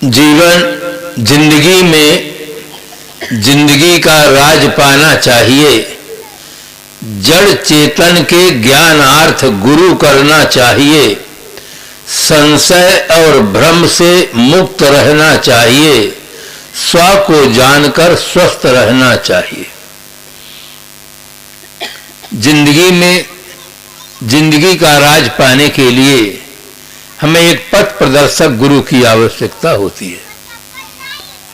जीवन जिंदगी में जिंदगी का राज पाना चाहिए। जड़ चेतन के ज्ञानार्थ गुरु करना चाहिए। संशय और भ्रम से मुक्त रहना चाहिए। स्व को जानकर स्वस्थ रहना चाहिए। जिंदगी में जिंदगी का राज पाने के लिए हमें एक पथ प्रदर्शक गुरु की आवश्यकता होती है।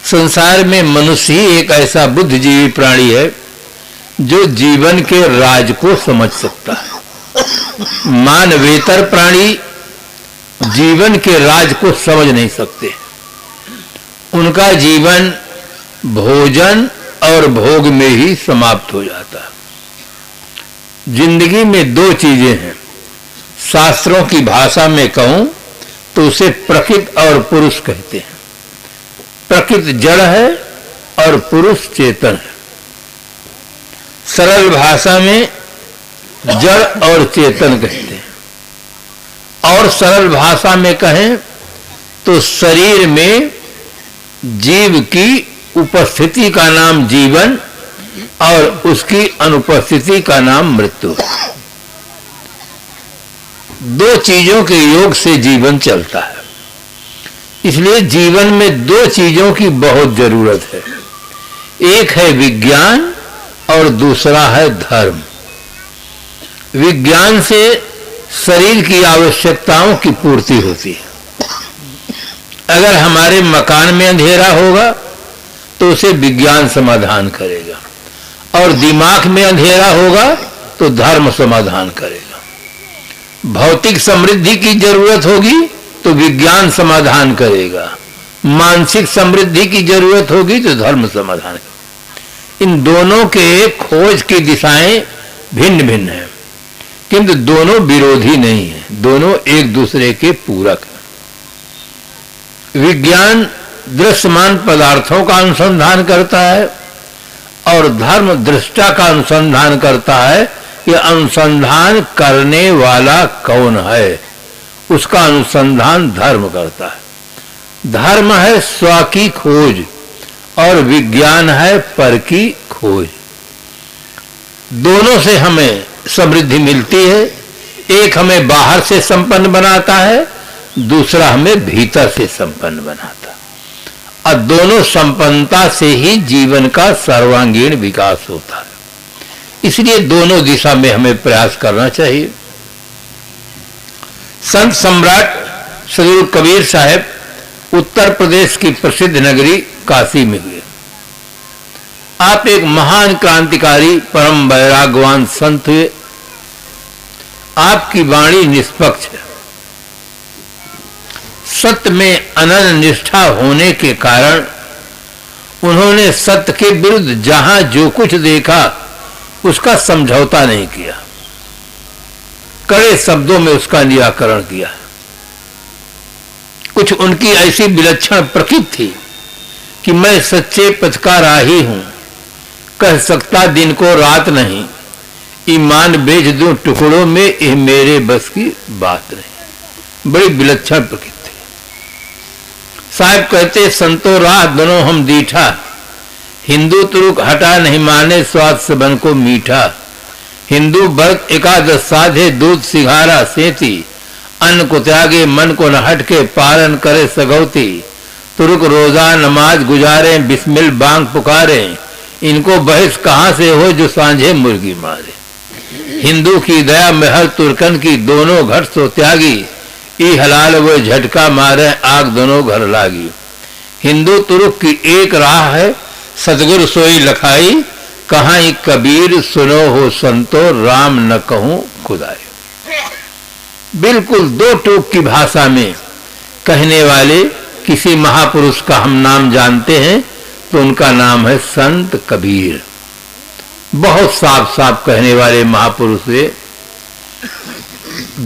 संसार में मनुष्य ही एक ऐसा बुद्धिजीवी प्राणी है जो जीवन के राज को समझ सकता है। मानवेतर प्राणी जीवन के राज को समझ नहीं सकते। उनका जीवन भोजन और भोग में ही समाप्त हो जाता है। जिंदगी में दो चीजें हैं। शास्त्रों की भाषा में कहूं तो उसे प्रकृति और पुरुष कहते हैं। प्रकृति जड़ है और पुरुष चेतन है। सरल भाषा में जड़ और चेतन कहते हैं। और सरल भाषा में कहें तो शरीर में जीव की उपस्थिति का नाम जीवन और उसकी अनुपस्थिति का नाम मृत्यु। दो चीजों के योग से जीवन चलता है। इसलिए जीवन में दो चीजों की बहुत जरूरत है। एक है विज्ञान और दूसरा है धर्म। विज्ञान से शरीर की आवश्यकताओं की पूर्ति होती है। अगर हमारे मकान में अंधेरा होगा तो उसे विज्ञान समाधान करेगा, और दिमाग में अंधेरा होगा तो धर्म समाधान करेगा। भौतिक समृद्धि की जरूरत होगी तो विज्ञान समाधान करेगा। मानसिक समृद्धि की जरूरत होगी तो धर्म समाधान करेगा। इन दोनों के खोज की दिशाएं भिन्न भिन्न हैं, किंतु दोनों विरोधी नहीं है। दोनों एक दूसरे के पूरक हैं। विज्ञान दृश्यमान पदार्थों का अनुसंधान करता है और धर्म दृष्टा का अनुसंधान करता है कि अनुसंधान करने वाला कौन है। उसका अनुसंधान धर्म करता है। धर्म है स्व की खोज और विज्ञान है पर की खोज। दोनों से हमें समृद्धि मिलती है। एक हमें बाहर से संपन्न बनाता है, दूसरा हमें भीतर से संपन्न बनाता है। और दोनों संपन्नता से ही जीवन का सर्वांगीण विकास होता है। इसलिए दोनों दिशा में हमें प्रयास करना चाहिए। संत सम्राट सदगुरु कबीर साहब उत्तर प्रदेश की प्रसिद्ध नगरी काशी में हुए। आप एक महान क्रांतिकारी परम वैराग्यवान संत हुए। आपकी वाणी निष्पक्ष है। सत्य में अनन्य निष्ठा होने के कारण उन्होंने सत्य के विरुद्ध जहां जो कुछ देखा उसका समझौता नहीं किया, कड़े शब्दों में उसका निराकरण किया। कुछ उनकी ऐसी विलक्षण प्रकृति थी कि मैं सच्चे पथ का राही हूं, कह सकता दिन को रात नहीं, ईमान बेच दूं टुकड़ों में, यह मेरे बस की बात नहीं। बड़ी विलक्षण प्रकृति थी। साहब कहते संतो राह दोनों हम दीठा, हिंदू तुरुक हटा नहीं माने स्वाद सबन को मीठा। हिंदू व्रत एकादश साधे दूध सिघारा सेती, अन्न को त्यागे मन को न हटके पालन करे सगौती। तुरुक रोजा नमाज गुजारे बिस्मिल बांग पुकारे, इनको बहस कहां से हो जो सांझे मुर्गी मारे। हिंदू की दया में हर तुर्कन की दोनों घर सो त्यागी, ई हलाल वो झटका मारे आग दोनों घर लागी। हिंदू तुरुक की एक राह है सतगुरु सोई लखाई, कहाँ कबीर सुनो हो संतो राम न कहूं खुदाई। बिल्कुल दो टूक की भाषा में कहने वाले किसी महापुरुष का हम नाम जानते हैं तो उनका नाम है संत कबीर। बहुत साफ साफ कहने वाले महापुरुष थे।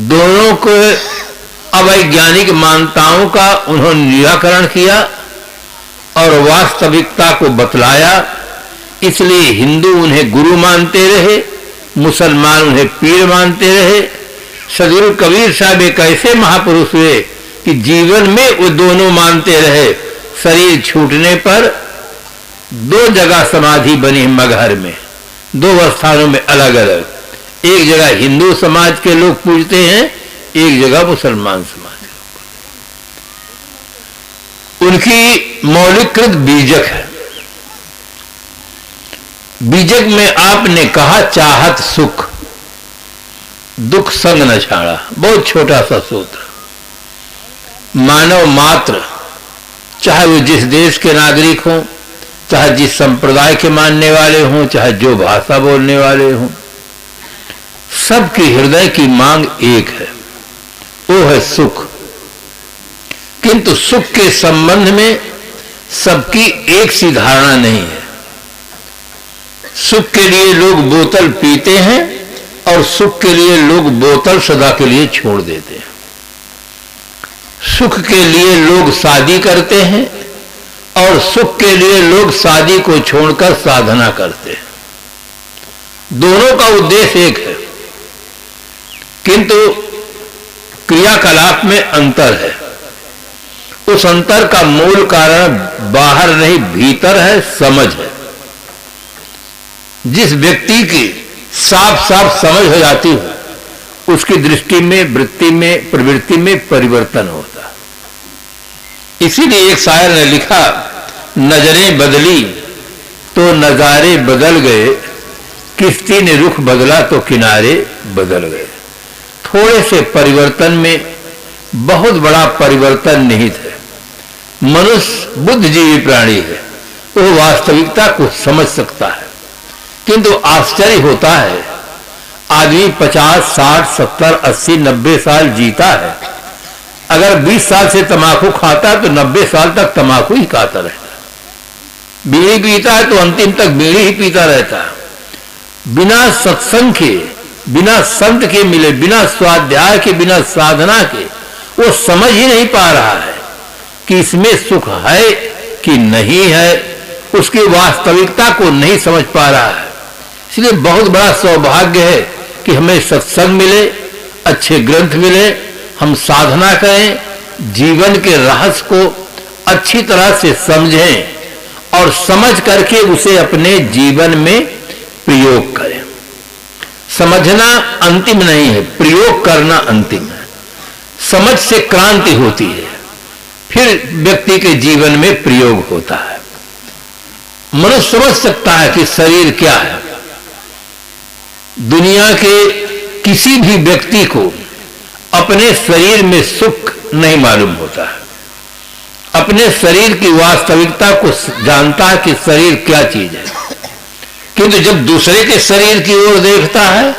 दोनों को अवैज्ञानिक मान्यताओं का उन्होंने निराकरण किया और वास्तविकता को बतलाया। इसलिए हिंदू उन्हें गुरु मानते रहे, मुसलमान उन्हें पीर मानते रहे। सदगुरु कबीर साहब एक ऐसे महापुरुष हुए कि जीवन में वो दोनों मानते रहे शरीर छूटने पर 2 जगह समाधि बनी मगहर में, 2 स्थानों में अलग अलग। एक जगह हिंदू समाज के लोग पूजते हैं, एक जगह मुसलमान समाज। उनकी मौलिकृत बीजक है। बीजक में आपने कहा चाहत सुख, दुख संग न छाड़ा। बहुत छोटा सा सूत्र। मानव मात्र, चाहे वो जिस देश के नागरिक हों, चाहे जिस संप्रदाय के मानने वाले हों, चाहे जो भाषा बोलने वाले हों, सबके हृदय की मांग एक है, वो है सुख। किंतु सुख के संबंध में सबकी एक सी धारणा नहीं है। सुख के लिए लोग बोतल पीते हैं और सुख के लिए लोग बोतल सदा के लिए छोड़ देते हैं। सुख के लिए लोग शादी करते हैं और सुख के लिए लोग शादी को छोड़कर साधना करते हैं। दोनों का उद्देश्य एक है, किंतु क्रियाकलाप में अंतर है। उस अंतर का मूल कारण बाहर नहीं भीतर है, समझ है। जिस व्यक्ति की साफ साफ समझ हो जाती है, उसकी दृष्टि में, वृत्ति में, प्रवृत्ति में परिवर्तन होता है। इसीलिए एक शायर ने लिखा, नजरें बदली तो नजारे बदल गए, किश्ती ने रुख बदला तो किनारे बदल गए। थोड़े से परिवर्तन में बहुत बड़ा परिवर्तन निहित है। मनुष्य बुद्धिजीवी प्राणी है, वो वास्तविकता को समझ सकता है। किंतु आश्चर्य होता है, आदमी 50, 60, 70, 80, 90 साल जीता है। अगर 20 साल से तंबाकू खाता है तो 90 साल तक तंबाकू ही खाता रहता है। बीड़ी पीता है तो अंतिम तक बीड़ी ही पीता रहता है। बिना सत्संग के, बिना संत के मिले, बिना स्वाध्याय के, बिना साधना के वो समझ ही नहीं पा रहा है कि इसमें सुख है कि नहीं है। उसकी वास्तविकता को नहीं समझ पा रहा है। इसलिए बहुत बड़ा सौभाग्य है कि हमें सत्संग मिले, अच्छे ग्रंथ मिले, हम साधना करें, जीवन के रहस्य को अच्छी तरह से समझें और समझ करके उसे अपने जीवन में प्रयोग करें। समझना अंतिम नहीं है, प्रयोग करना अंतिम है। समझ से क्रांति होती है, फिर व्यक्ति के जीवन में प्रयोग होता है। मनुष्य समझ सकता है कि शरीर क्या है। दुनिया के किसी भी व्यक्ति को अपने शरीर में सुख नहीं मालूम होता है। अपने शरीर की वास्तविकता को जानता है कि शरीर क्या चीज है, किंतु जब दूसरे के शरीर की ओर देखता है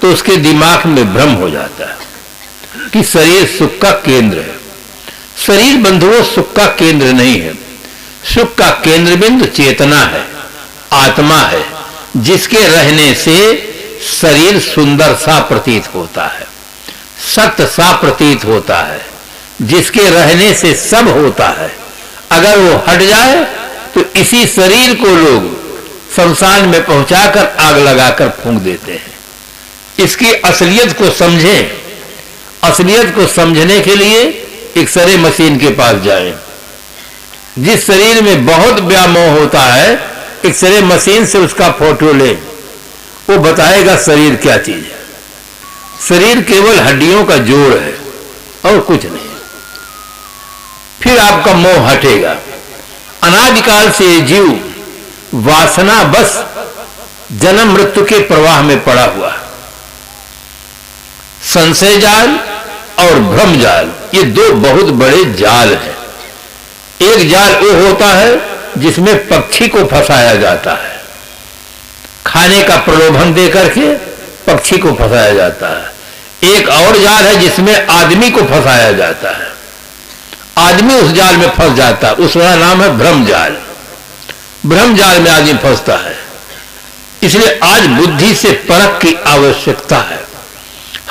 तो उसके दिमाग में भ्रम हो जाता है कि शरीर सुख का केंद्र है। शरीर बंधुओं सुख का केंद्र नहीं है। सुख का केंद्र बिंदु चेतना है, आत्मा है, जिसके रहने से शरीर सुंदर सा प्रतीत होता है, सत्य सा प्रतीत होता है, जिसके रहने से सब होता है। अगर वो हट जाए तो इसी शरीर को लोग शमशान में पहुंचाकर आग लगाकर फूंक देते हैं। इसकी असलियत को समझें। असलियत को समझने के लिए एक्सरे मशीन के पास जाएं। जिस शरीर में बहुत व्यामोह होता है, एक्सरे मशीन से उसका फोटो लें, वो बताएगा शरीर क्या चीज है। शरीर केवल हड्डियों का जोड़ है और कुछ नहीं। फिर आपका मोह हटेगा। अनादिकाल से जीव वासना बस जन्म मृत्यु के प्रवाह में पड़ा हुआ। संशय जाल और भ्रम जाल, ये 2 बहुत बड़े जाल हैं। एक जाल वो होता है जिसमें पक्षी को फंसाया जाता है, खाने का प्रलोभन देकर के पक्षी को फंसाया जाता है। एक और जाल है जिसमें आदमी को फंसाया जाता है, आदमी उस जाल में फंस जाता है, उसका नाम है भ्रम जाल। भ्रम जाल में आदमी फंसता है। इसलिए आज बुद्धि से परख की आवश्यकता है।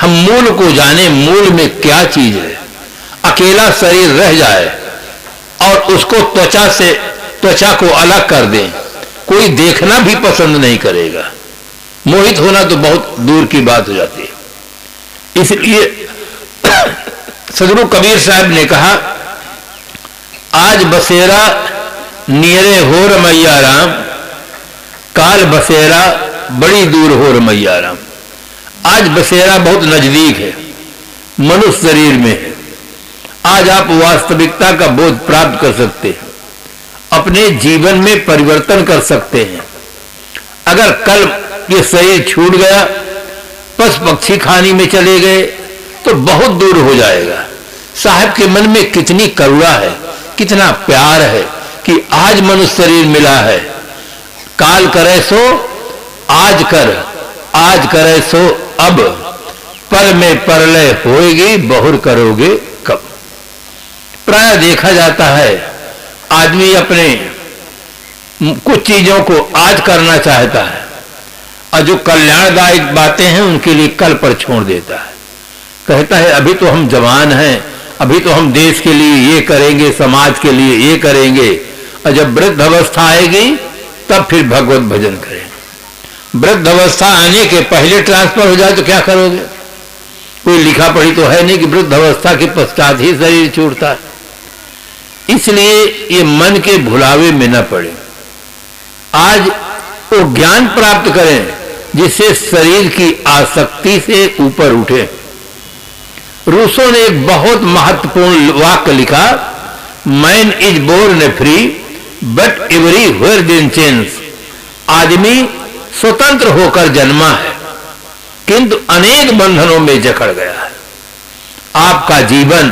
हम मूल को जाने, मूल में क्या चीज है। अकेला शरीर रह जाए और उसको त्वचा को अलग कर दें, कोई देखना भी पसंद नहीं करेगा। मोहित होना तो बहुत दूर की बात हो जाती है। इसलिए सदगुरु कबीर साहब ने कहा, आज बसेरा नियरे हो रमैया राम, काल बसेरा बड़ी दूर हो रमैया राम। आज बसेरा बहुत नजदीक है, मनुष्य शरीर में है। आज आप वास्तविकता का बोध प्राप्त कर सकते हैं, अपने जीवन में परिवर्तन कर सकते हैं। अगर कल ये शरीर छूट गया, पशु पक्षी खानी में चले गए, तो बहुत दूर हो जाएगा। साहब के मन में कितनी करुणा है, कितना प्यार है कि आज मनुष्य शरीर मिला है। काल करे सो आज कर, आज करे सो अब, पल में परलय होएगी, बहुर करोगे कब। प्राय देखा जाता है आदमी अपने कुछ चीजों को आज करना चाहता है और जो कल्याणदायक बातें हैं उनके लिए कल पर छोड़ देता है। कहता है अभी तो हम जवान हैं, अभी तो हम देश के लिए ये करेंगे, समाज के लिए ये करेंगे, और जब वृद्ध अवस्था आएगी तब फिर भगवत भजन करेंगे। वृद्ध अवस्था आने के पहले ट्रांसफर हो जाए तो क्या करोगे? कोई लिखा पढ़ी तो है नहीं कि वृद्ध अवस्था के पश्चात ही शरीर छूटता है। इसलिए ये मन के भुलावे में न पड़े, आज वो ज्ञान प्राप्त करें जिससे शरीर की आसक्ति से ऊपर उठे। रूसों ने एक बहुत महत्वपूर्ण वाक्य लिखा, man is born free but every where then change. आदमी स्वतंत्र होकर जन्मा है किंतु अनेक बंधनों में जकड़ गया है। आपका जीवन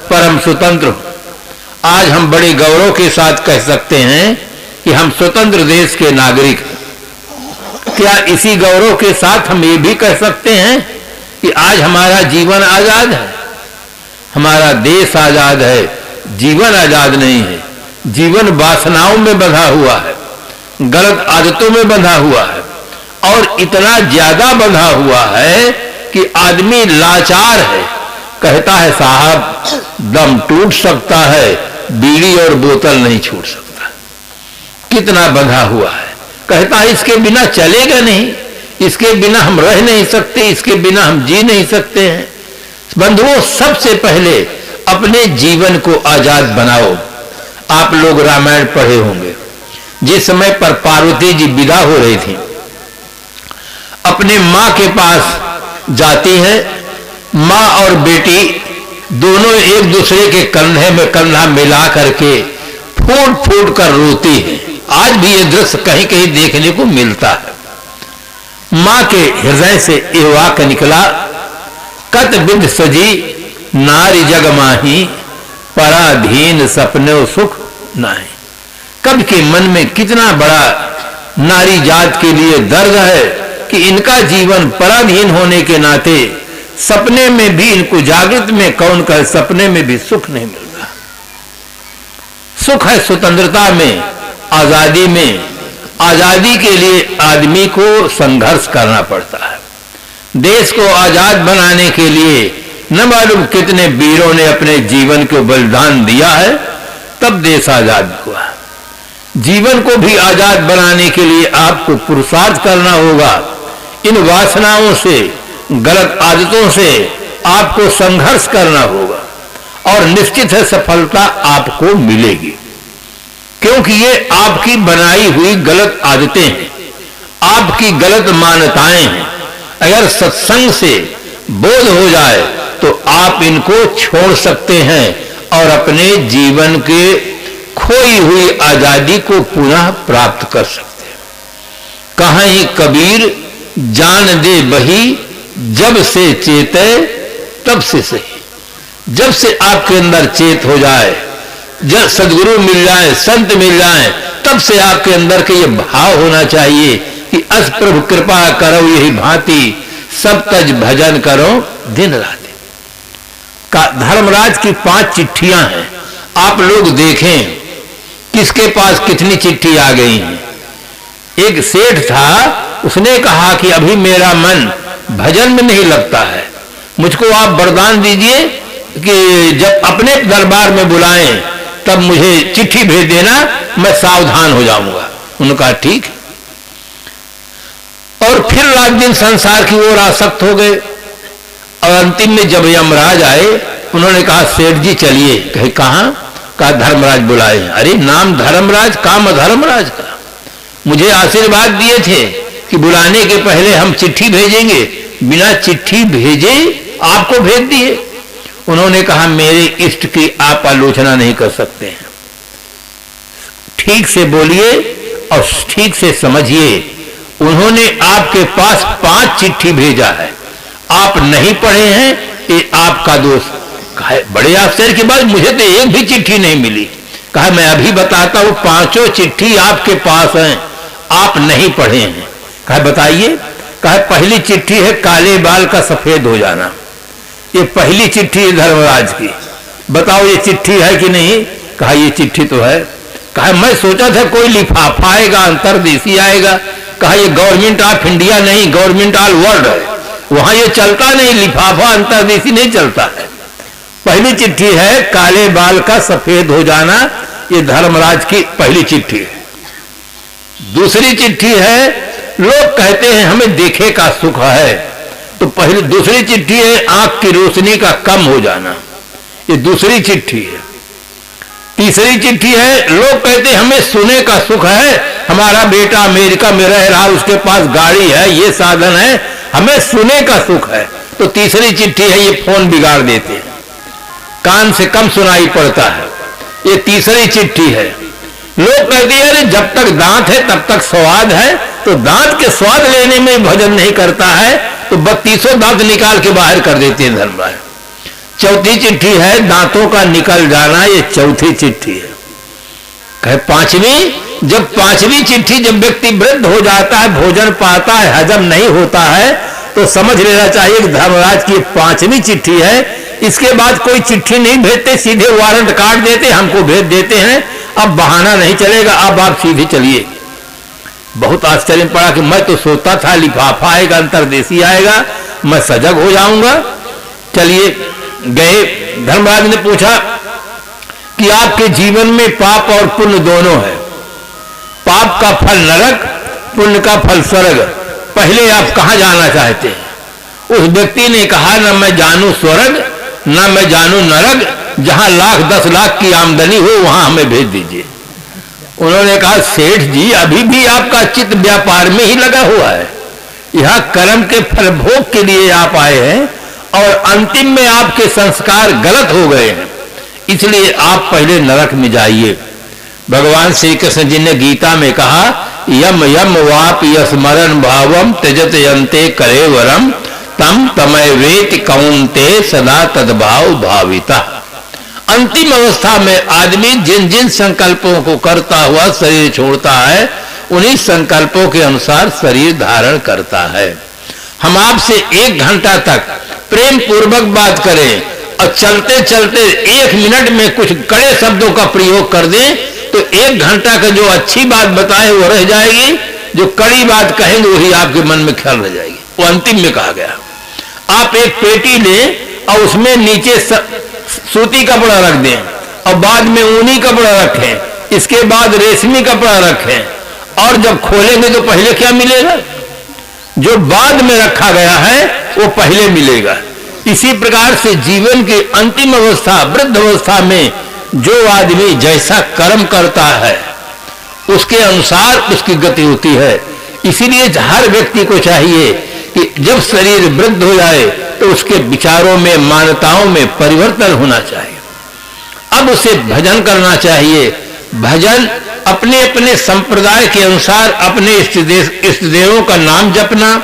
परम स्वतंत्र हो। आज हम बड़े गौरव के साथ कह सकते हैं कि हम स्वतंत्र देश के नागरिक हैं। क्या इसी गौरव के साथ हम ये भी कह सकते हैं कि आज हमारा जीवन आजाद है? हमारा देश आजाद है, जीवन आजाद नहीं है। जीवन वासनाओं में बंधा हुआ है, गलत आदतों में बंधा हुआ है, और इतना ज्यादा बंधा हुआ है कि आदमी लाचार है। कहता है साहब दम टूट सकता है, बीड़ी और बोतल नहीं छूट सकता। कितना बंधा हुआ है। कहता है इसके बिना चलेगा नहीं, इसके बिना हम रह नहीं सकते, इसके बिना हम जी नहीं सकते हैं। बंधुओं, सबसे पहले अपने जीवन को आजाद बनाओ। आप लोग रामायण पढ़े होंगे, जिस समय पर पार्वती जी विदा हो रही थी, अपने मां के पास जाती है। मां और बेटी दोनों एक दूसरे के कंधे में कंधा मिला करके फूट फूट कर रोती है। आज भी ये दृश्य कहीं कहीं देखने को मिलता है। मां के हृदय से ये वाक्य निकला, कत बिद सजी नारी जग माही, पराधीन सपने सुख नाही। कब के मन में कितना बड़ा नारी जात के लिए दर्द है कि इनका जीवन पराधीन होने के नाते सपने में भी इनको, जागृत में कौन कहे, सपने में भी सुख नहीं मिलता। सुख है स्वतंत्रता में, आजादी में। आजादी के लिए आदमी को संघर्ष करना पड़ता है। देश को आजाद बनाने के लिए न मालूम कितने वीरों ने अपने जीवन को बलिदान दिया है, तब देश आजाद हुआ। जीवन को भी आजाद बनाने के लिए आपको पुरुषार्थ करना होगा। इन वासनाओं से, गलत आदतों से आपको संघर्ष करना होगा, और निश्चित है सफलता आपको मिलेगी, क्योंकि ये आपकी बनाई हुई गलत आदतें हैं, आपकी गलत मान्यताएं हैं। अगर सत्संग से बोध हो जाए तो आप इनको छोड़ सकते हैं और अपने जीवन के खोई हुई आजादी को पुनः प्राप्त कर सकते हैं। कहीं कबीर जान दे बही, जब से चेते तब से सही। जब से आपके अंदर चेत हो जाए, जब सदगुरु मिल जाए, संत मिल जाए, तब से आपके अंदर के ये भाव होना चाहिए कि अस प्रभु कृपा करो यही भांति, सब तज भजन करो दिन रात। धर्मराज की 5 चिट्ठियां हैं। आप लोग देखें किसके पास कितनी चिट्ठी आ गई हैं। एक सेठ था, उसने कहा कि अभी मेरा मन भजन में नहीं लगता है, मुझको आप वरदान दीजिए कि जब अपने दरबार में बुलाएं तब मुझे चिट्ठी भेज देना, मैं सावधान हो जाऊंगा। उन्होंने कहा ठीक है। और फिर रात दिन संसार की ओर आसक्त हो गए, और अंतिम में जब यमराज आए, उन्होंने कहा सेठ जी चलिए। कहे कहां? कहा धर्मराज बुलाए। अरे नाम धर्मराज, काम अधर्मराज का। मुझे आशीर्वाद दिए थे कि बुलाने के पहले हम चिट्ठी भेजेंगे, बिना चिट्ठी भेजे आपको भेज दिए। उन्होंने कहा मेरे इष्ट की आप आलोचना नहीं कर सकते हैं, ठीक से बोलिए और ठीक से समझिए। उन्होंने आपके पास 5 चिट्ठी भेजा है, आप नहीं पढ़े हैं, ये आपका दोष। कहा बड़े आश्चर्य की बात, मुझे तो एक भी चिट्ठी नहीं मिली। कहा मैं अभी बताता हूं, 5 चिट्ठी आपके पास हैं, आप नहीं पढ़े हैं। कहा बताइए। कहा पहली चिट्ठी है काले बाल का सफेद हो जाना, ये पहली चिट्ठी है धर्मराज की, बताओ ये चिट्ठी है कि नहीं। कहा ये चिट्ठी तो है। कहा मैं सोचा था कोई लिफाफा आएगा, अंतरदेशी आएगा। कहा ये गवर्नमेंट ऑफ इंडिया नहीं, गवर्नमेंट ऑल वर्ल्ड है, वहां ये चलता नहीं, लिफाफा अंतरदेशी नहीं चलता है। पहली चिट्ठी है काले बाल का सफेद हो जाना, ये धर्मराज की पहली चिट्ठी है। दूसरी चिट्ठी है लोग कहते हैं हमें देखे का सुख है, तो पहली दूसरी चिट्ठी है आंख की रोशनी का कम हो जाना, ये दूसरी चिट्ठी है। तीसरी चिट्ठी है लोग कहते हैं हमें सुने का सुख है, हमारा बेटा अमेरिका में रह रहा, उसके पास गाड़ी है, ये साधन है, हमें सुने का सुख है, तो तीसरी चिट्ठी है ये फोन बिगाड़ देते हैं, कान से कम सुनाई पड़ता है, ये तीसरी चिट्ठी है। लोग कहते हैं अरे जब तक दांत है तब तक स्वाद है, तो दांत के स्वाद लेने में भजन नहीं करता है, तो 32 दांत निकाल के बाहर कर देते हैं धर्मराज। चौथी चिट्ठी है दांतों का निकल जाना, ये चौथी चिट्ठी है। कहे पांचवी, जब पांचवी चिट्ठी जब व्यक्ति वृद्ध हो जाता है, भोजन पाता है, हजम नहीं होता है, तो समझ लेना चाहिए कि धर्मराज की 5वीं चिट्ठी है। इसके बाद कोई चिट्ठी नहीं भेजते, सीधे वारंट काट देते, हमको भेज देते हैं, अब बहाना नहीं चलेगा, अब आप सीधे चलिए। बहुत आश्चर्य पड़ा कि मैं तो सोता था लिफाफा आएगा, अंतरदेशी आएगा, मैं सजग हो जाऊंगा। चलिए गए। धर्मराज ने पूछा कि आपके जीवन में पाप और पुण्य दोनों है, पाप का फल नरक, पुण्य का फल स्वर्ग, पहले आप कहां जाना चाहते हैं? उस व्यक्ति ने कहा न मैं जानू स्वर्ग न मैं जानू नरक, जहां 1,10 लाख की आमदनी हो वहां हमें भेज दीजिए। उन्होंने कहा सेठ जी अभी भी आपका चित्त व्यापार में ही लगा हुआ है, यहां कर्म के फल भोग के लिए आप आए हैं और अंतिम में आपके संस्कार गलत हो गए हैं, इसलिए आप पहले नरक में जाइए। भगवान श्री कृष्ण जी ने गीता में कहा यम यम वाप यस्मरण भावम त्यजत यन्ते करे वरम तम तमय वेति कौन्ते सदा तद्भाव भाविता। अंतिम अवस्था में आदमी जिन जिन संकल्पों को करता हुआ शरीर छोड़ता है, उन्हीं संकल्पों के अनुसार शरीर धारण करता है। हम आपसे 1 घंटा तक प्रेम पूर्वक बात करें और चलते चलते 1 मिनट में कुछ कड़े शब्दों का प्रयोग कर दें, तो 1 घंटा का जो अच्छी बात बताए वो रह जाएगी, जो कड़ी बात कहेंगे वही आपके मन में ख्याल रह जाएगी। वो अंतिम में कहा गया। आप एक पेटी लें और उसमें नीचे सूती कपड़ा रख दें और बाद में ऊनी कपड़ा रखें, इसके बाद रेशमी कपड़ा रखें, और जब खोलेंगे तो पहले क्या मिलेगा? जो बाद में रखा गया है वो पहले मिलेगा। इसी प्रकार से जीवन की अंतिम अवस्था, वृद्ध अवस्था में जो आदमी जैसा कर्म करता है उसके अनुसार उसकी गति होती है। इसीलिए हर व्यक्ति को चाहिए कि जब शरीर वृद्ध हो जाए तो उसके विचारों में, मान्यताओं में परिवर्तन होना चाहिए। अब उसे भजन करना चाहिए। भजन अपने अपने संप्रदाय के अनुसार अपने इष्ट देवों का नाम जपना,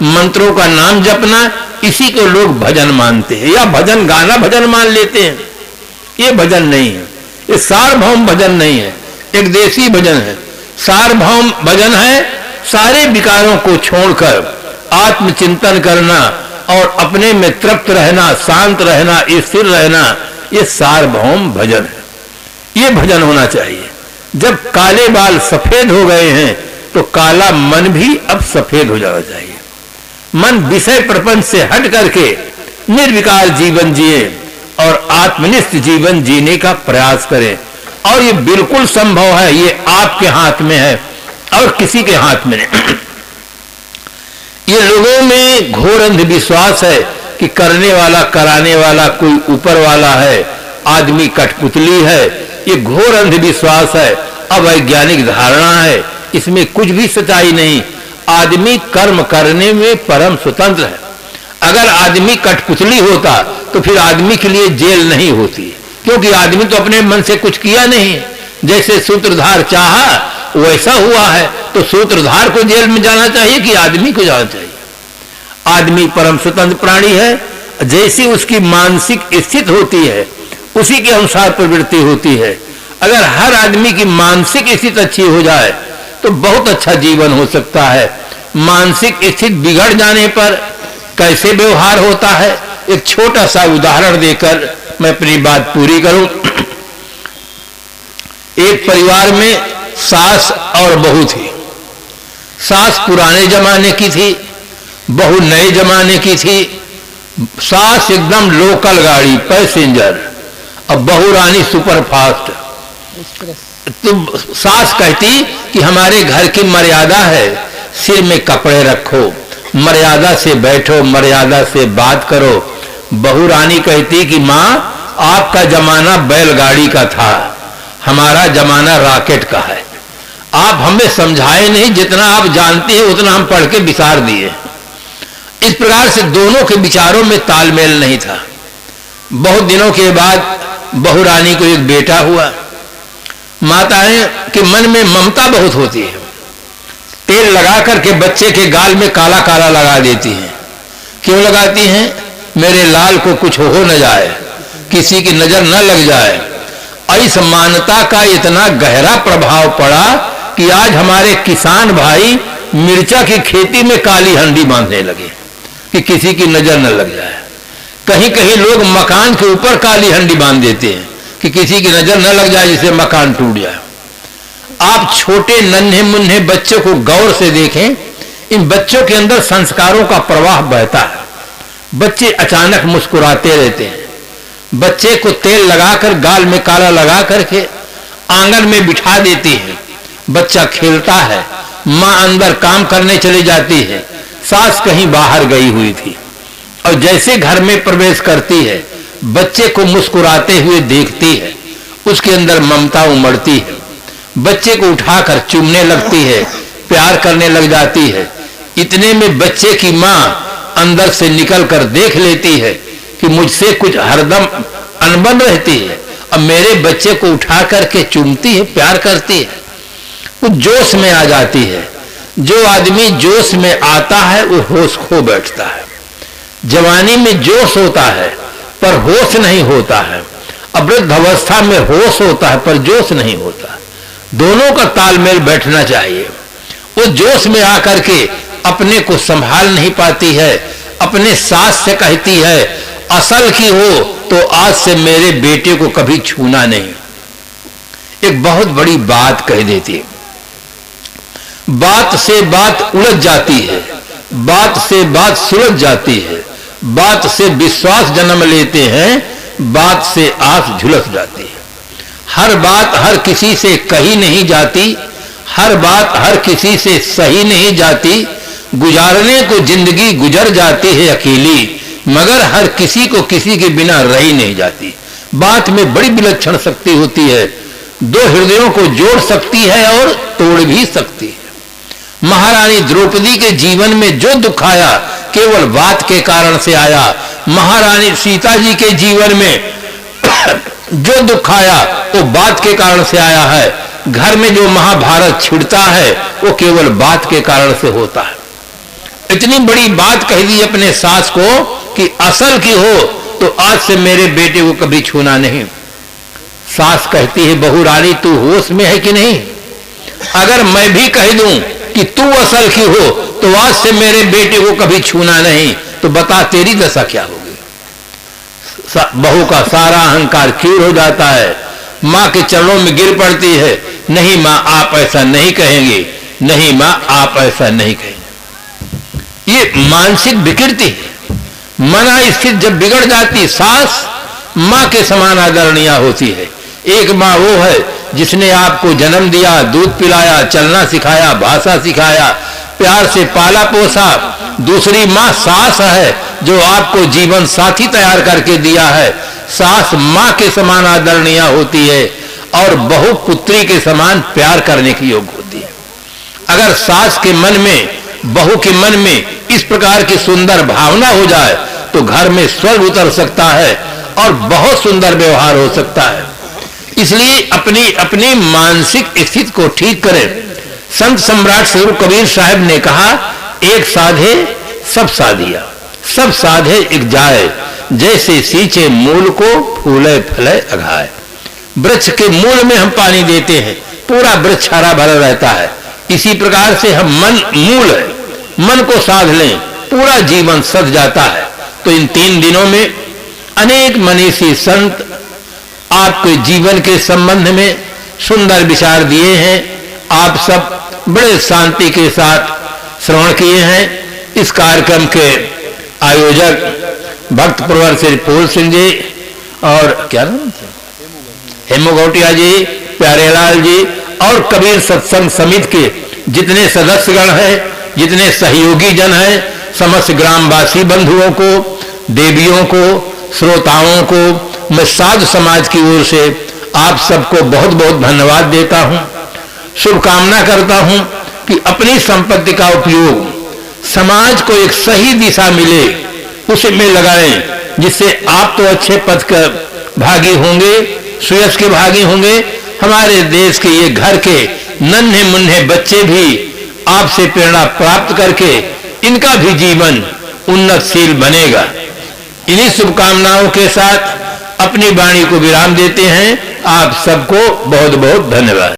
मंत्रों का नाम जपना, इसी को लोग भजन मानते हैं, या भजन गाना भजन मान लेते हैं। ये भजन नहीं है, ये सार्वभौम भजन नहीं है, एक देसी भजन है। सार्वभौम भजन है सारे विकारों को छोड़कर आत्मचिंतन करना और अपने में तृप्त रहना, शांत रहना, स्थिर रहना, ये सार्वभौम भजन है। ये भजन होना चाहिए। जब काले बाल सफेद हो गए हैं तो काला मन भी अब सफेद हो जाना चाहिए। मन विषय प्रपंच से हट करके निर्विकार जीवन जिए और आत्मनिष्ठ जीवन जीने का प्रयास करें, और ये बिल्कुल संभव है। ये आपके हाथ में है और किसी के हाथ में नहीं। ये लोगों में घोर अंधविश्वास है कि करने वाला, कराने वाला कोई ऊपर वाला है, आदमी कठपुतली है, ये घोर अंधविश्वास है, अवैज्ञानिक धारणा है, इसमें कुछ भी सच्चाई नहीं। आदमी कर्म करने में परम स्वतंत्र है। अगर आदमी कठपुतली होता तो फिर आदमी के लिए जेल नहीं होती, क्योंकि आदमी तो अपने मन से कुछ किया नहीं। जैसे सूत्रधार चाहा वैसा हुआ है, तो सूत्रधार को जेल में जाना चाहिए कि आदमी को जाना चाहिए? आदमी परम स्वतंत्र प्राणी है। जैसी उसकी मानसिक स्थिति होती है उसी के अनुसार प्रवृत्ति होती है। अगर हर आदमी की मानसिक स्थिति अच्छी हो जाए तो बहुत अच्छा जीवन हो सकता है। मानसिक स्थिति बिगड़ जाने पर कैसे व्यवहार होता है, एक छोटा सा उदाहरण देकर मैं अपनी बात पूरी करूं। एक परिवार में सास और बहू थी। सास पुराने जमाने की थी, बहू नए जमाने की थी। सास एकदम लोकल गाड़ी पैसेंजर, अब बहू रानी सुपर फास्ट। तो सास कहती कि हमारे घर की मर्यादा है, सिर में कपड़े रखो, मर्यादा से बैठो, मर्यादा से बात करो। बहू रानी कहती कि माँ आपका जमाना बैलगाड़ी का था, हमारा जमाना रॉकेट का है। आप हमें समझाए नहीं, जितना आप जानते हैं उतना हम पढ़ के विसार दिए। इस प्रकार से दोनों के विचारों में तालमेल नहीं था। बहुत दिनों के बाद बहू रानी को एक बेटा हुआ। माताएं के मन में ममता बहुत होती है, तेल लगा करके बच्चे के गाल में काला काला लगा देती हैं। क्यों लगाती हैं? मेरे लाल को कुछ हो न जाए, किसी की नजर न लग जाए। असमानता का इतना गहरा प्रभाव पड़ा कि आज हमारे किसान भाई मिर्चा की खेती में काली हंडी बांधने लगे कि किसी की नजर न लग जाए। कहीं कहीं लोग मकान के ऊपर काली हंडी बांध देते हैं कि किसी की नजर न लग जाए, जिससे मकान टूट जाए। आप छोटे नन्हे मुन्ने बच्चों को गौर से देखें, इन बच्चों के अंदर संस्कारों का प्रवाह बहता है। बच्चे अचानक मुस्कुराते रहते हैं। बच्चे को तेल लगाकर गाल में काला लगा करके आंगन में बिठा देती है। बच्चा खेलता है, माँ अंदर काम करने चली जाती है। सास कहीं बाहर गई हुई थी और जैसे घर में प्रवेश करती है, बच्चे को मुस्कुराते हुए देखती है, उसके अंदर ममता उमड़ती है। बच्चे को उठाकर चूमने लगती है, प्यार करने लग जाती है। इतने में बच्चे की माँ अंदर से निकलकर देख लेती है कि मुझसे कुछ हरदम अनबन रहती है, अब मेरे बच्चे को उठा करके चूमती है, प्यार करती है। वो जोश में आ जाती है। जो आदमी जोश में आता है वो होश खो बैठता है। जवानी में जोश होता है पर होश नहीं होता है, अब वृद्ध अवस्था में होश होता है पर जोश नहीं होता। दोनों का तालमेल बैठना चाहिए। वो जोश में आकर के अपने को संभाल नहीं पाती है, अपने सास से कहती है असल की हो तो आज से मेरे बेटे को कभी छूना नहीं। एक बहुत बड़ी बात कह देती है। बात से बात उलझ जाती है, बात से बात सुलझ जाती है, बात से विश्वास जन्म लेते हैं, बात से आस झुलस जाती है। हर बात हर किसी से कही नहीं जाती, हर बात हर किसी से सही नहीं जाती। गुजारने को जिंदगी गुजर जाती है अकेली, मगर हर किसी को किसी के बिना रही नहीं जाती। बात में बड़ी विलक्षण शक्ति होती है, दो हृदयों को जोड़ सकती है और तोड़ भी सकती है। महारानी द्रौपदी के जीवन में जो दुख आया केवल बात के कारण से आया। महारानी सीता जी के जीवन में जो दुख आया वो बात के कारण से आया है। घर में जो महाभारत छिड़ता है वो केवल बात के कारण से होता है। इतनी बड़ी बात कह दी अपने सास को कि असल की हो तो आज से मेरे बेटे को कभी छूना नहीं। सास कहती है बहू रानी तू होश में है कि नहीं? अगर मैं भी कह दूं कि तू असल की हो तो आज से मेरे बेटे को कभी छूना नहीं, तो बता तेरी दशा क्या होगी। बहू का सारा अहंकार चूर हो जाता है, माँ के चरणों में गिर पड़ती है। नहीं माँ आप ऐसा नहीं कहेंगे, नहीं माँ आप ऐसा नहीं कहेंगे। ये मानसिक विकृति है। मना स्थिति जब बिगड़ जाती, सास माँ के समान आदरणीय होती है। एक माँ वो है जिसने आपको जन्म दिया, दूध पिलाया, चलना सिखाया, भाषा सिखाया, प्यार से पाला पोसा। दूसरी माँ सास है जो आपको जीवन साथी तैयार करके दिया है। सास माँ के समान आदरणीय होती है और बहू पुत्री के समान प्यार करने की योग्य होती है। अगर सास के मन में, बहू के मन में इस प्रकार की सुंदर भावना हो जाए तो घर में स्वर्ग उतर सकता है और बहुत सुंदर व्यवहार हो सकता है। इसलिए अपनी अपनी मानसिक स्थिति को ठीक करें। संत सम्राट श्री कबीर साहब ने कहा, एक साधे सब साधिया, सब साधे एक जाए, जैसे सींचे मूल को फूले फले अघाए। वृक्ष के मूल में हम पानी देते हैं, पूरा वृक्ष हरा भरा रहता है। इसी प्रकार से हम मन मूल है, मन को साध लें, पूरा जीवन सज जाता है। तो इन 3 दिनों में अनेक मनीषी संत आपके जीवन के संबंध में सुंदर विचार दिए हैं। आप सब बड़े शांति के साथ श्रवण किए हैं। इस कार्यक्रम के आयोजक भक्त प्रवर श्री फूल सिंह जी और क्या नाम हेमू घोटिया जी, प्यारेलाल जी और कबीर सत्संग समिति के जितने सदस्यगण हैं, जितने सहयोगी जन हैं, समस्त ग्रामवासी बंधुओं को, देवियों को, श्रोताओं को मैं साधु समाज की ओर से आप सबको बहुत बहुत धन्यवाद देता हूं। शुभकामना करता हूं कि अपनी संपत्ति का उपयोग समाज को एक सही दिशा मिले उसमें लगाएं, जिससे आप तो अच्छे पद का भागी होंगे, सुयश के भागी होंगे। हमारे देश के ये घर के नन्हे मुन्ने बच्चे भी आपसे प्रेरणा प्राप्त करके इनका भी जीवन उन्नतशील बनेगा। इन्हीं शुभकामनाओं के साथ अपनी वाणी को विराम देते हैं। आप सबको बहुत बहुत धन्यवाद।